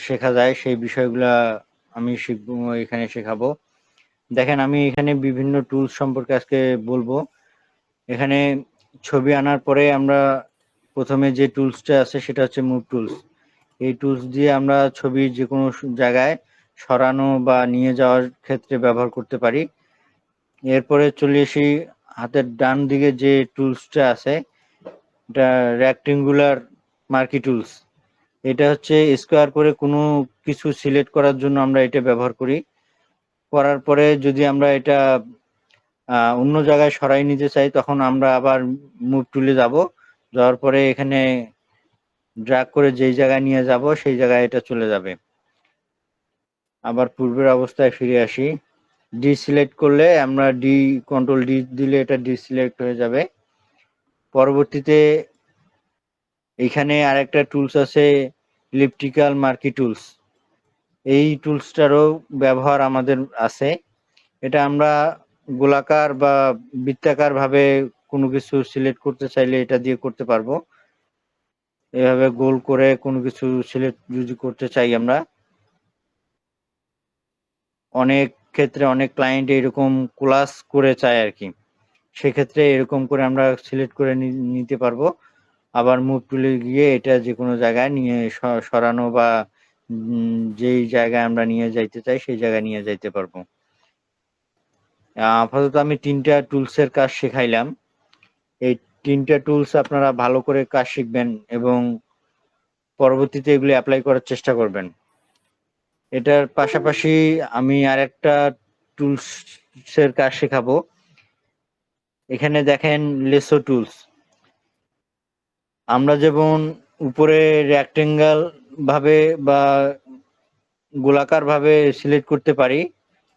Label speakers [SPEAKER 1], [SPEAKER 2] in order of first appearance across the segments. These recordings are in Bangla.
[SPEAKER 1] শেখা যায় সেই বিষয়গুলা আমি শিখবো, এখানে শেখাবো। দেখেন আমি এখানে বিভিন্ন টুলস সম্পর্কে আজকে বলবো। এখানে ছবি আনার পরে আমরা প্রথমে যে টুলসটা আছে সেটা হচ্ছে মুভ টুলস। এই টুলস দিয়ে আমরা ছবি যে কোনো জায়গায় সরানো বা নিয়ে যাওয়ার ক্ষেত্রে ব্যবহার করতে পারি। এরপরে চলে আসি হাতের ডান দিকে যে টুলসটা আছে, এটা রেক্টেঙ্গুলার মার্কি টুলস। এটা হচ্ছে স্কোয়ার করে কোনো কিছু সিলেক্ট করার জন্য আমরা এটা ব্যবহার করি। করার পরে যদি আমরা এটা অন্য জায়গায় সরাই নিতে চাই তখন আমরা আবার মুভ টুলে যাব, যাওয়ার পরে এখানে ড্র্যাগ করে যেই জায়গায় নিয়ে যাব সেই জায়গায় এটা চলে যাবে। আবার পূর্বের অবস্থায় ফিরে আসি। ডিসিলেক্ট করলে আমরা কন্ট্রোল ডি দিলে এটা ডিসিলেক্ট হয়ে যাবে। পরবর্তীতে এখানে আরেকটা টুলস আছে ইলিপ্টিক্যাল মার্কি টুলস। এই টুলসটারও ব্যবহার আমাদের আছে। এটা আমরা গোলাকার বা বৃত্তাকার ভাবে কোনো কিছু সিলেক্ট করতে চাইলে এটা দিয়ে করতে পারবো। এভাবে গোল করে কোনো কিছু সিলেক্ট যদি করতে চাই আমরা, অনেক ক্ষেত্রে অনেক ক্লায়েন্ট এরকম ক্লাস করে চায় আর কি, সেক্ষেত্রে এরকম করে আমরা সিলেক্ট করে নিতে পারবো। আবার মুভ টুলে গিয়ে এটা যে কোনো জায়গায় নিয়ে সরানো বা যেই জায়গায় আমরা নিয়ে যাইতে চাই সেই জায়গায় নিয়ে যাইতে পারবো। আপাতত আমি 3টা টুলসের কাজ শেখাইলাম। এই 3টা টুলস আপনারা ভালো করে কাজ শিখবেন এবং পরবর্তীতে এগুলি অ্যাপ্লাই করার চেষ্টা করবেন। এটার পাশাপাশি আমি আরেকটা টুলসের কাজ শেখাবো। এখানে দেখেন লেসো টুলস। আমরা যেমন উপরে রেক্টেঙ্গেল ভাবে বা গোলাকার ভাবে সিলেক্ট করতে পারি,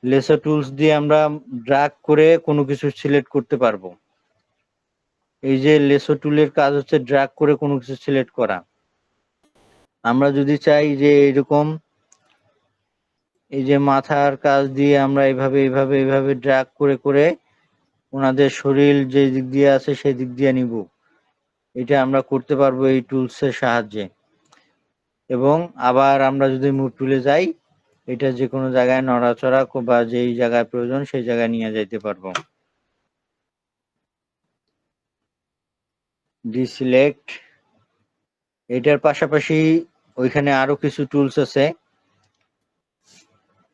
[SPEAKER 1] লেসো টুলস দিয়ে আমরা ড্র্যাগ করে কোনো কিছু সিলেক্ট করতে পারবো। এই যে লেসো টুলের কাজ হচ্ছে ড্র্যাগ করে কোনো কিছু সিলেক্ট করা। আমরা যদি চাই যে এরকম এই যে মাথার কাজ দিয়ে আমরা এইভাবে ড্র্যাগ করে করে ওনাদের শরীর যে দিক দিয়ে আছে সেই দিক দিয়ে নিব, এটা আমরা করতে পারবো এই টুলসের সাহায্যে। এবং আবার আমরা যদি মুভ টুলে যাই, এটা যে কোনো জায়গায় নড়াচড়া বা যেই জায়গায় প্রয়োজন সেই জায়গায় নিয়ে যাইতে পারবো। ডিসিলেক্ট। এটার পাশাপাশি ওইখানে আরো কিছু টুলস আছে,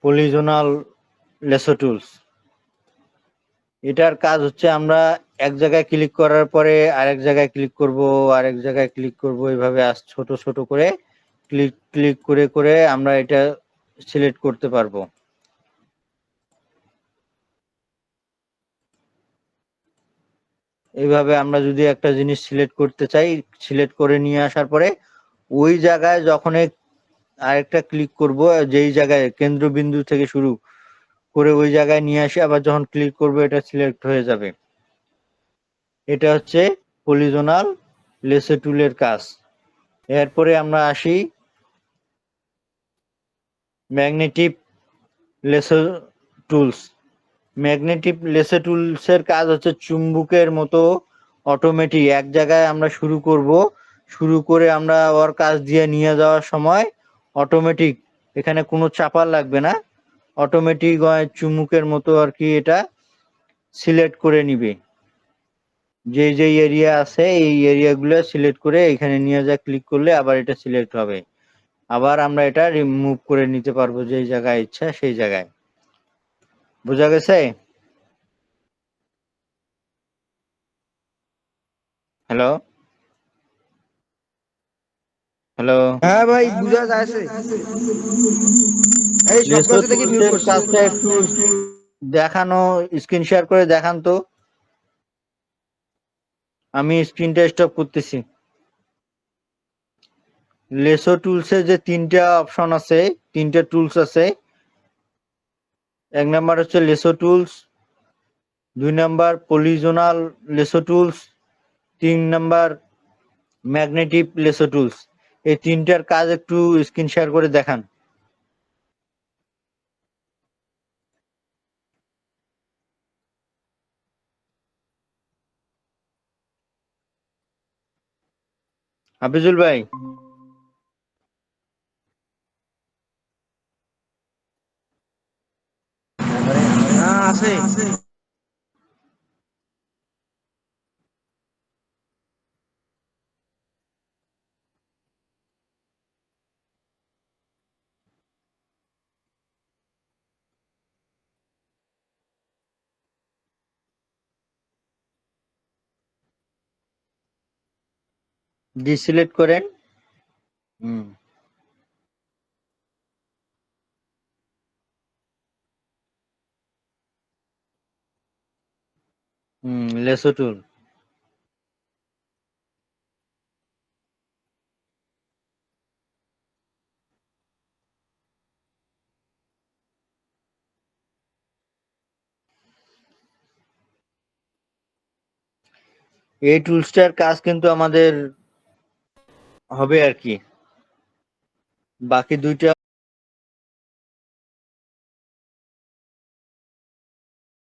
[SPEAKER 1] পলিজনাল লেসো টুলস। এটার কাজ হচ্ছে আমরা এক জায়গায় ক্লিক করার পরে আরেক জায়গায় ক্লিক করব, আরেক জায়গায় ক্লিক করব, এইভাবে ছোট ছোট করে ক্লিক ক্লিক করে করে আমরা এটা সিলেক্ট করতে পারবো। এইভাবে আমরা যদি একটা জিনিস সিলেক্ট করতে চাই, সিলেক্ট করে নিয়ে আসার পরে ওই জায়গায় যখন আরেকটা ক্লিক করব, যেই জায়গায় কেন্দ্রবিন্দু থেকে শুরু করে ওই জায়গায় নিয়ে আসি, আবার যখন ক্লিক করব এটা সিলেক্ট হয়ে যাবে। এটা হচ্ছে পলিজনাল লেসো টুলের কাজ। এরপরে আমরা আসি magnetic lasso tools. Magnetic lasso টুলসের কাজ হচ্ছে চুম্বকের মতো অটোমেটিক এক জায়গায় আমরা শুরু করে আমরা ওর কাজ দিয়ে নিয়ে যাওয়ার সময় অটোমেটিক, এখানে কোনো চাপা লাগবে না, অটোমেটিক চুম্বকের মতো আর কি এটা সিলেক্ট করে নিবে। যে এরিয়া আছে এই এরিয়াগুলো সিলেক্ট করে এখানে নিয়ে যা ক্লিক করলে আবার এটা সিলেক্ট হবে। আবার আমরা এটা রিমুভ করে নিতে পারবো যেই জায়গায় ইচ্ছা সেই জায়গায়। বোঝা গেছে? Hello hello.
[SPEAKER 2] হ্যাঁ ভাই, বুঝা যাচ্ছে। এই শব্দ
[SPEAKER 1] লেসো
[SPEAKER 2] আছে দেখি মিউট
[SPEAKER 1] টুলসের
[SPEAKER 2] করছি।
[SPEAKER 1] কাজটা একটু দেখানো, স্ক্রিন শেয়ার করে দেখান তো। আমি স্ক্রিনটা স্টপ করতেছি। লেসো টুলসে যে 3টা অপশন আছে, 3টা টুলস আছে। 1 নাম্বার হচ্ছে lasso tools, 2 number polygonal lasso tools, 3 number magnetic lasso tools. এই 3টার কাজ একটু স্ক্রিন শেয়ার করে দেখান। হাফিজুল ভাই। ডিসিলেক্ট করেন। হুম লেসো টুল। এই টুলসটার কাজ কিন্তু আমাদের হবে আর কি, বাকি দুইটা